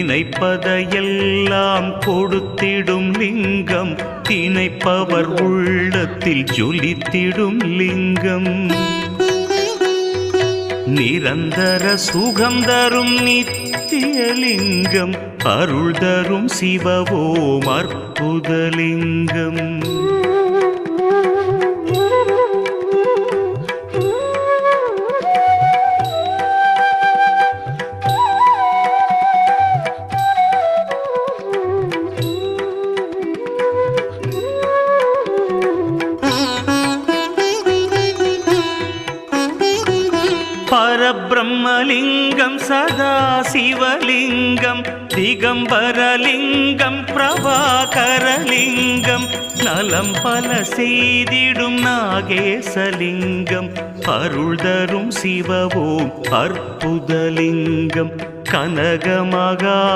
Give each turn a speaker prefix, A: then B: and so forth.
A: நினைப்பதையெல்லாம் கொடுத்திடும் லிங்கம், நினைப்பவர் உள்ளத்தில் ஜொலித்திடும் லிங்கம். நிரந்தர சுகம் தரும் நித்திய லிங்கம், அருள் தரும் சிவவோம் அற்புதலிங்கம். பரபிரம்மலிங்கம் சதா சிவலிங்கம், திகம்பரலிங்கம் பிரபாகரலிங்கம், நலம் பல செய்திடும் நாகேசலிங்கம், அருள் தரும் சிவவோம் அற்புதலிங்கம். கனகமகா